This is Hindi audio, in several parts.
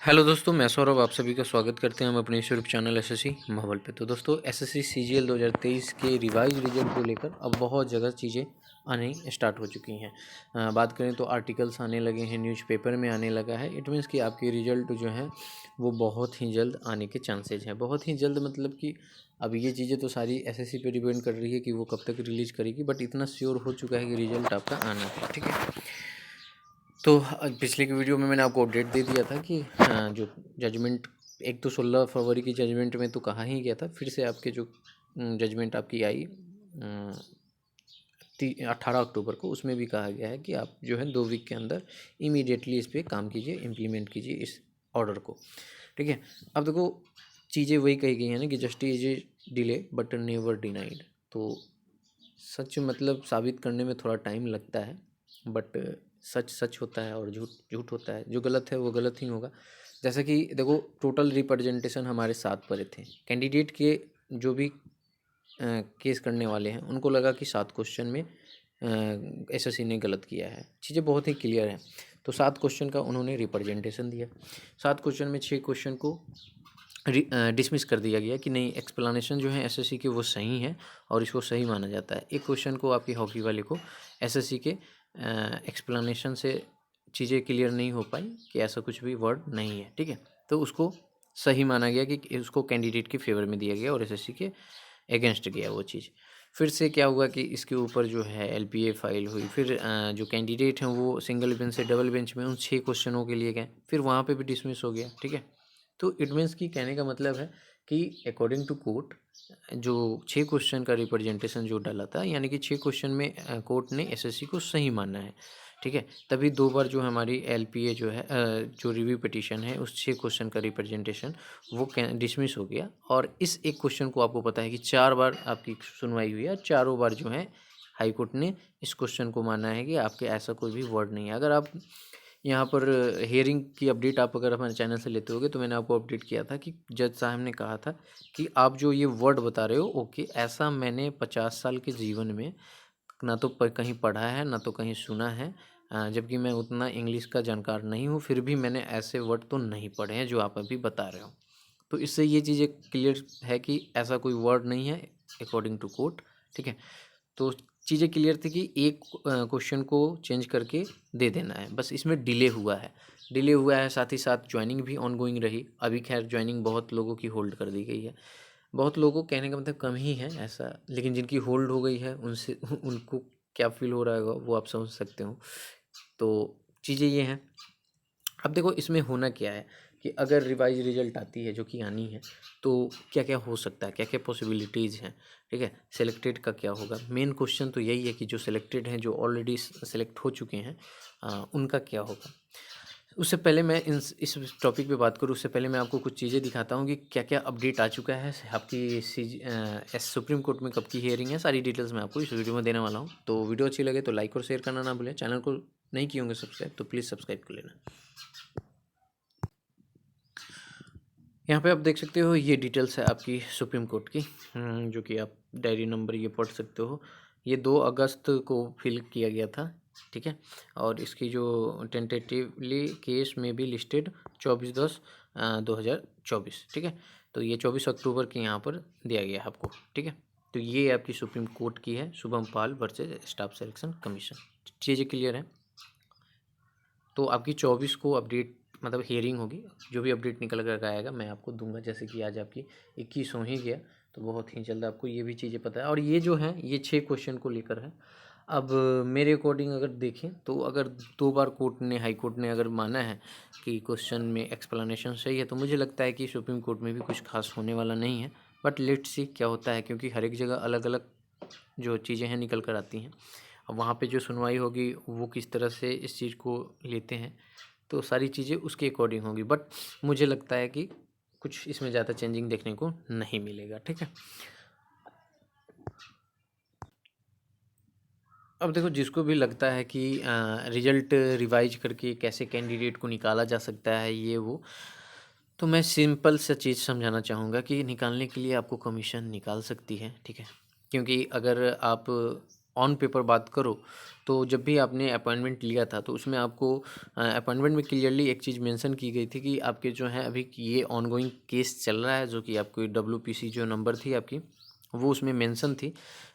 हेलो दोस्तों, मैं सौरभ आप सभी का स्वागत करते हैं हम अपने यूट्यूब चैनल एसएससी माहौल पे। तो दोस्तों एसएससी सीजीएल 2023 के रिवाइज रिजल्ट को लेकर अब बहुत जगह चीज़ें आने स्टार्ट हो चुकी हैं। बात करें तो आर्टिकल्स आने लगे हैं, न्यूज़पेपर में आने लगा है। इट मीन्स कि आपके रिजल्ट जो हैं वो बहुत ही जल्द आने के चांसेज हैं। बहुत ही जल्द मतलब कि अब ये चीज़ें तो सारी एसएससी पे डिपेंड कर रही है कि वो कब तक रिलीज़ करेगी, बट इतना श्योर हो चुका है कि रिजल्ट आपका आना है। ठीक है, तो पिछले की वीडियो में मैंने आपको अपडेट दे दिया था कि जो जजमेंट एक तो 16 फरवरी की जजमेंट में तो कहा ही गया था, फिर से आपके जो जजमेंट आपकी आई 18 अक्टूबर को, उसमें भी कहा गया है कि आप जो है 2 वीक के अंदर इमीडिएटली इस पर काम कीजिए, इम्प्लीमेंट कीजिए इस ऑर्डर को। ठीक है, अब देखो चीज़ें वही कही गई हैं ना कि justice is delay but never denied. तो सच मतलब साबित करने में थोड़ा टाइम लगता है, बट सच सच होता है और झूठ झूठ होता है। जो गलत है वो गलत ही होगा। जैसा कि देखो टोटल रिप्रेजेंटेशन हमारे 7 पड़े थे कैंडिडेट के। जो भी केस करने वाले हैं उनको लगा कि 7 क्वेश्चन में एसएससी ने गलत किया है। चीज़ें बहुत ही क्लियर हैं। तो 7 क्वेश्चन का उन्होंने रिप्रेजेंटेशन दिया। 7 क्वेश्चन में 6 क्वेश्चन को डिसमिस कर दिया गया कि नहीं, एक्सप्लेनेशन जो है एसएससी के वो सही है और इसको सही माना जाता है। एक क्वेश्चन को आपकी हॉकी वाले को एसएससी के एक्सप्लेनेशन से चीज़ें क्लियर नहीं हो पाई कि ऐसा कुछ भी वर्ड नहीं है। ठीक है, तो उसको सही माना गया कि उसको कैंडिडेट के फेवर में दिया गया और एसएससी के अगेंस्ट गया वो चीज़। फिर से क्या हुआ कि इसके ऊपर जो है एलपीए फाइल हुई। फिर जो कैंडिडेट हैं वो सिंगल बेंच से डबल बेंच में उन 6 क्वेश्चनों के लिए गए, फिर वहाँ पे भी डिसमिस हो गया। ठीक है, तो इट मीन्स कि कहने का मतलब है कि अकॉर्डिंग टू कोर्ट जो 6 क्वेश्चन का रिप्रेजेंटेशन जो डाला था, यानी कि 6 क्वेश्चन में कोर्ट ने एसएससी को सही माना है। ठीक है, तभी 2 बार जो हमारी एलपीए जो है जो रिव्यू पिटीशन है उस 6 क्वेश्चन का रिप्रेजेंटेशन वो डिसमिस हो गया। और इस एक क्वेश्चन को आपको पता है कि 4 बार आपकी सुनवाई हुई है, चारों बार जो है हाई कोर्ट ने इस क्वेश्चन को माना है कि आपके ऐसा कोई भी वर्ड नहीं है। अगर आप यहाँ पर हियरिंग की अपडेट आप अगर हमारे चैनल से लेते होगे तो मैंने आपको अपडेट किया था कि जज साहब ने कहा था कि आप जो ये वर्ड बता रहे हो ओके, ऐसा मैंने 50 साल के जीवन में ना तो कहीं पढ़ा है ना तो कहीं सुना है। जबकि मैं उतना इंग्लिश का जानकार नहीं हूँ, फिर भी मैंने ऐसे वर्ड तो नहीं पढ़े हैं जो आप अभी बता रहे हो। तो इससे ये चीज़ें क्लियर है कि ऐसा कोई वर्ड नहीं है अकॉर्डिंग टू कोर्ट। ठीक है, तो चीज़ें क्लियर थी कि एक क्वेश्चन को चेंज करके दे देना है, बस इसमें डिले हुआ है। साथ ही साथ ज्वाइनिंग भी ऑनगोइंग रही। अभी खैर ज्वाइनिंग बहुत लोगों की होल्ड कर दी गई है। बहुत लोगों को कहने का मतलब कम ही है ऐसा, लेकिन जिनकी होल्ड हो गई है उनसे उनको क्या फील हो रहा होगा वो आप समझ सकते हो। तो चीज़ें ये हैं। अब देखो इसमें होना क्या है कि अगर रिवाइज रिजल्ट आती है जो कि आनी है, तो क्या क्या हो सकता है, क्या क्या पॉसिबिलिटीज़ हैं। ठीक है, सेलेक्टेड का क्या होगा। मेन क्वेश्चन तो यही है कि जो सेलेक्टेड हैं, जो ऑलरेडी सेलेक्ट हो चुके हैं, उनका क्या होगा। उससे पहले मैं इस टॉपिक पे बात करूँ उससे पहले मैं आपको कुछ चीज़ें दिखाता हूँ कि क्या क्या अपडेट आ चुका है। आपकी सुप्रीम कोर्ट में कब की हियरिंग है, सारी डिटेल्स मैं आपको इस वीडियो में देने वाला हूँ। तो वीडियो अच्छी लगे तो लाइक और शेयर करना ना भूलें। चैनल को नहीं किए होंगे सब्सक्राइब तो प्लीज़ सब्सक्राइब कर लेना। यहाँ पे आप देख सकते हो ये डिटेल्स है आपकी सुप्रीम कोर्ट की, जो कि आप डायरी नंबर ये पढ़ सकते हो। ये 2 अगस्त को फिल किया गया था। ठीक है, और इसकी जो टेंटेटिवली केस में भी लिस्टेड 24/10/2024। ठीक है, तो ये 24 अक्टूबर के यहाँ पर दिया गया है आपको। ठीक है, तो ये आपकी सुप्रीम कोर्ट की है, शुभम पाल वर्सेज स्टाफ सिलेक्शन कमीशन। चीज़ें क्लियर हैं। तो आपकी 24 को अपडेट मतलब हियरिंग होगी। जो भी अपडेट निकल कर आएगा मैं आपको दूंगा। जैसे कि आज आपकी 21 हो ही गया, तो बहुत ही जल्द आपको ये भी चीज़ें पता है। और ये जो है ये 6 क्वेश्चन को लेकर है। अब मेरे अकॉर्डिंग अगर देखें तो अगर 2 बार कोर्ट ने हाई कोर्ट ने अगर माना है कि क्वेश्चन में एक्सप्लेनेशन सही है, तो मुझे लगता है कि सुप्रीम कोर्ट में भी कुछ खास होने वाला नहीं है। बट लेट्स सी क्या होता है, क्योंकि हर एक जगह अलग अलग जो चीज़ें हैं निकल कर आती हैं। अब वहाँ पे जो सुनवाई होगी वो किस तरह से इस चीज़ को लेते हैं, तो सारी चीज़ें उसके अकॉर्डिंग होंगी। बट मुझे लगता है कि कुछ इसमें ज़्यादा चेंजिंग देखने को नहीं मिलेगा। ठीक है, अब देखो जिसको भी लगता है कि रिजल्ट रिवाइज करके कैसे कैंडिडेट को निकाला जा सकता है ये वो, तो मैं सिंपल सा चीज़ समझाना चाहूँगा कि निकालने के लिए आपको कमीशन निकाल सकती है। ठीक है, क्योंकि अगर आप ऑन पेपर बात करो तो जब भी आपने अपॉइंटमेंट लिया था तो उसमें आपको अपॉइंटमेंट में क्लियरली एक चीज़ मेंशन की गई थी कि आपके जो है अभी ये ऑनगोइंग केस चल रहा है, जो कि आपको WPC जो नंबर थी आपकी वो उसमें मेंशन थी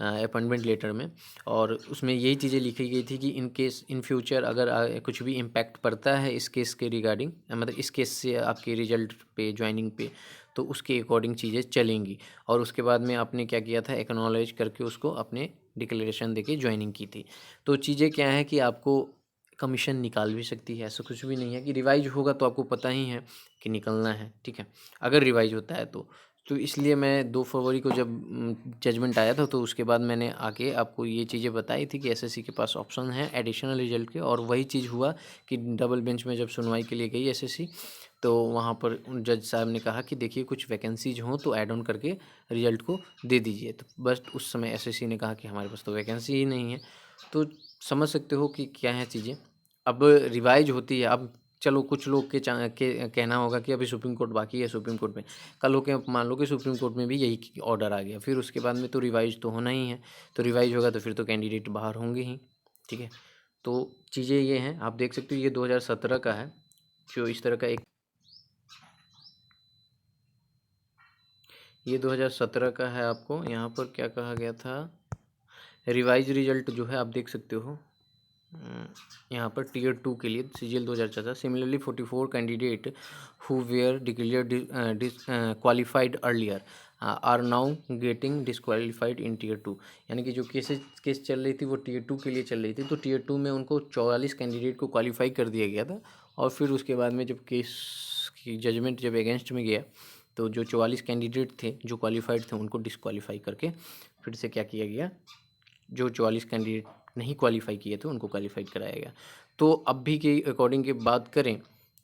अपॉइंटमेंट लेटर में। और उसमें यही चीज़ें लिखी गई थी कि इन केस इन फ्यूचर अगर कुछ भी इम्पैक्ट पड़ता है इस केस के रिगार्डिंग, मतलब इस केस से आपके रिजल्ट पे, ज्वाइनिंग पे, तो उसके अकॉर्डिंग चीज़ें चलेंगी। और उसके बाद में आपने क्या किया था, एक्नॉलेज करके उसको अपने डिक्लेरेशन देके ज्वाइनिंग की थी। तो चीज़ें क्या है कि आपको कमीशन निकाल भी सकती है, ऐसा कुछ भी नहीं है कि रिवाइज होगा तो आपको पता ही है कि निकलना है, ठीक है, अगर रिवाइज होता है तो इसलिए मैं 2 फरवरी को जब जजमेंट आया था तो उसके बाद मैंने आके आपको ये चीज़ें बताई थी कि एसएससी के पास ऑप्शन है एडिशनल रिजल्ट के। और वही चीज़ हुआ कि डबल बेंच में जब सुनवाई के लिए गई एसएससी तो वहाँ पर जज साहब ने कहा कि देखिए कुछ वैकेंसीज हों तो ऐड ऑन करके रिजल्ट को दे दीजिए। तो बस उस समय एसएससी ने कहा कि हमारे पास तो वैकेंसी ही नहीं है। तो समझ सकते हो कि क्या है चीज़ें। अब रिवाइज होती है, अब चलो कुछ लोग के कहना होगा कि अभी सुप्रीम कोर्ट बाकी है, सुप्रीम कोर्ट में कल होके मान लो कि सुप्रीम कोर्ट में भी यही ऑर्डर आ गया, फिर उसके बाद में तो रिवाइज तो होना ही है। तो रिवाइज होगा तो फिर तो कैंडिडेट बाहर होंगे ही, ठीक है। तो चीज़ें ये हैं, आप देख सकते हो ये 2017 का है, जो इस तरह का एक ये 2017 का है। आपको यहाँ पर क्या कहा गया था, रिवाइज रिजल्ट जो है आप देख सकते हो यहाँ पर टियर 2 के लिए CGL 2014। Similarly 44 candidate who were declared qualified earlier are now getting disqualified in tier 2। यानी कि जो केस चल रही थी वो टियर 2 के लिए चल रही थी, तो टियर 2 में उनको 44 कैंडिडेट को क्वालिफाई कर दिया गया था। और फिर उसके बाद में जब केस की जजमेंट जब अगेंस्ट में गया तो जो 44 कैंडिडेट थे जो क्वालिफाइड थे उनको डिसक्वालीफाई करके फिर से क्या किया गया, जो 44 कैंडिडेट नहीं क्वालिफाई किए थे उनको क्वालिफाई कराया गया। तो अब भी के अकॉर्डिंग की बात करें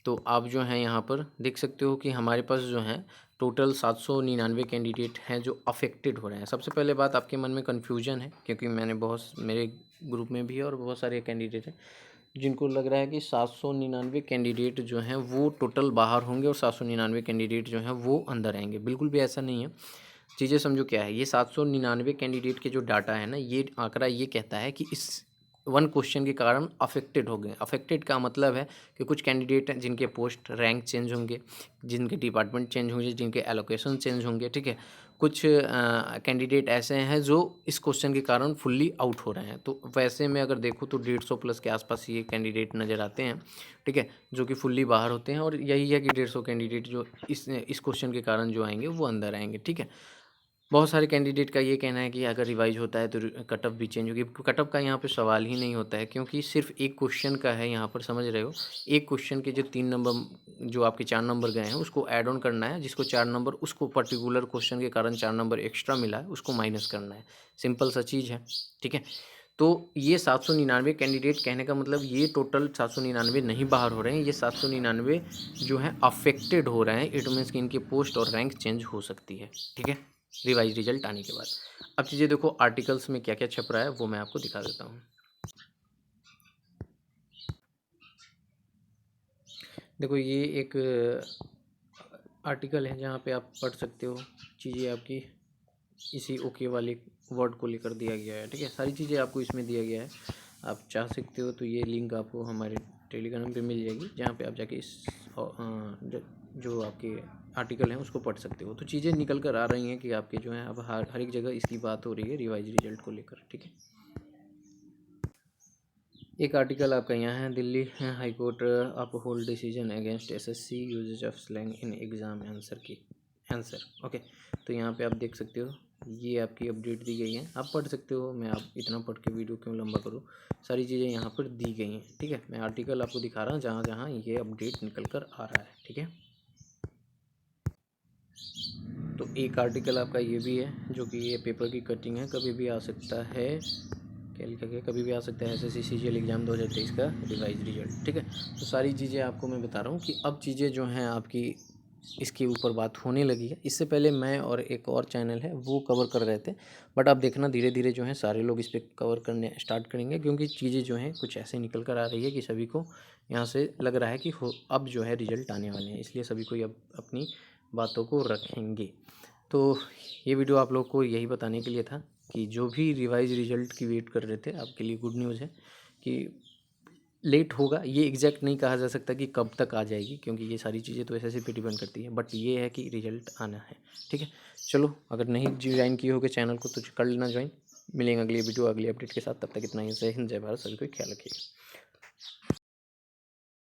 तो आप जो हैं यहाँ पर देख सकते हो कि हमारे पास जो है टोटल 799 कैंडिडेट हैं जो अफेक्टेड हो रहे हैं। सबसे पहले बात, आपके मन में कन्फ्यूजन है क्योंकि मेरे ग्रुप में भी है और बहुत सारे कैंडिडेट हैं जिनको लग रहा है कि 799 कैंडिडेट जो हैं वो टोटल बाहर होंगे और 799 कैंडिडेट जो हैं वो अंदर आएंगे। बिल्कुल भी ऐसा नहीं है। चीज़ें समझो क्या है, ये 799 कैंडिडेट के जो डाटा है ना, ये आंकड़ा ये कहता है कि इस वन क्वेश्चन के कारण अफेक्टेड हो गए। अफेक्टेड का मतलब है कि कुछ कैंडिडेट हैं जिनके पोस्ट रैंक चेंज होंगे, जिनके डिपार्टमेंट चेंज होंगे, जिनके एलोकेशन चेंज होंगे, ठीक है। कुछ कैंडिडेट ऐसे हैं जो इस क्वेश्चन के कारण फुल्ली आउट हो रहे हैं। तो वैसे में अगर देखो तो 150 प्लस के आसपास ये कैंडिडेट नज़र आते हैं, ठीक है, जो कि फुल्ली बाहर होते हैं। और यही है कि 150 कैंडिडेट जो इस क्वेश्चन के कारण जो आएंगे वो अंदर आएंगे, ठीक है। बहुत सारे कैंडिडेट का ये कहना है कि अगर रिवाइज होता है तो कट ऑफ भी चेंज होगी। कट ऑफ का यहाँ पे सवाल ही नहीं होता है क्योंकि सिर्फ एक क्वेश्चन का है, यहाँ पर समझ रहे हो। एक क्वेश्चन के जो 3 नंबर, जो आपके 4 नंबर गए हैं उसको ऐड ऑन करना है, जिसको 4 नंबर, उसको पर्टिकुलर क्वेश्चन के कारण 4 नंबर एक्स्ट्रा मिला है उसको माइनस करना है। सिंपल सा चीज़ है, ठीक है। तो ये 799 कैंडिडेट, कहने का मतलब ये टोटल 799 नहीं बाहर हो रहे हैं, ये 799 जो है अफेक्टेड हो रहे हैं। इट मीन्स कि इनकी पोस्ट और रैंक चेंज हो सकती है, ठीक है, रिवाइज रिजल्ट आने के बाद। अब चीज़ें देखो आर्टिकल्स में क्या क्या छप रहा है वो मैं आपको दिखा देता हूँ। देखो ये एक आर्टिकल है जहाँ पे आप पढ़ सकते हो चीज़ें आपकी इसी ओके वाले वर्ड को लेकर दिया गया है, ठीक है। सारी चीज़ें आपको इसमें दिया गया है, आप चाह सकते हो तो ये लिंक आपको हमारे टेलीग्राम पे मिल जाएगी जहाँ पे आप जाके इस जो आपके आर्टिकल हैं उसको पढ़ सकते हो। तो चीज़ें निकल कर आ रही हैं कि आपके जो हैं अब हर एक जगह इसकी बात हो रही है रिवाइज रिजल्ट को लेकर, ठीक है। एक आर्टिकल आपका यहाँ है, Delhi high court uphold decision against SSC uses of slang in exam answer, okay. तो यहाँ पे आप देख सकते हो ये आपकी अपडेट दी गई है, आप पढ़ सकते हो। मैं आप इतना पढ़ के वीडियो क्यों लंबा करूँ, सारी चीज़ें यहाँ पर दी गई हैं, ठीक है। मैं आर्टिकल आपको दिखा रहा हूँ जहाँ जहाँ ये अपडेट निकल कर आ रहा है, ठीक है। तो एक आर्टिकल आपका ये भी है जो कि ये पेपर की कटिंग है, कभी भी आ सकता है, क्या लिखा गया, कभी भी आ सकता है एसएससी सीजीएल एग्ज़ाम 2023 का रिवाइज रिजल्ट, ठीक है। तो सारी चीज़ें आपको मैं बता रहा हूँ कि अब चीज़ें जो हैं आपकी इसके ऊपर बात होने लगी है। इससे पहले मैं और एक और चैनल है वो कवर कर रहे थे, बट आप देखना धीरे धीरे जो है सारे लोग इस पर कवर करने स्टार्ट करेंगे क्योंकि चीज़ें जो हैं कुछ ऐसे निकल कर आ रही है कि सभी को यहाँ से लग रहा है कि अब जो है रिजल्ट आने वाले हैं, इसलिए सभी कोई अब अपनी बातों को रखेंगे। तो ये वीडियो आप लोग को यही बताने के लिए था कि जो भी रिवाइज रिजल्ट की वेट कर रहे थे, आपके लिए गुड न्यूज़ है कि लेट होगा। ये एग्जैक्ट नहीं कहा जा सकता कि कब तक आ जाएगी, क्योंकि ये सारी चीज़ें तो एसएससी पे डिपेंड करती है, बट ये है कि रिजल्ट आना है। ठीक है, चलो अगर नहीं ज्वाइन किए होगे चैनल को तो कर लेना ज्वाइन। मिलेंगे अगली वीडियो अगली अपडेट के साथ, तब तक इतना ही। जय हिंद, जय भारत, सभी को ख्याल रखिएगा।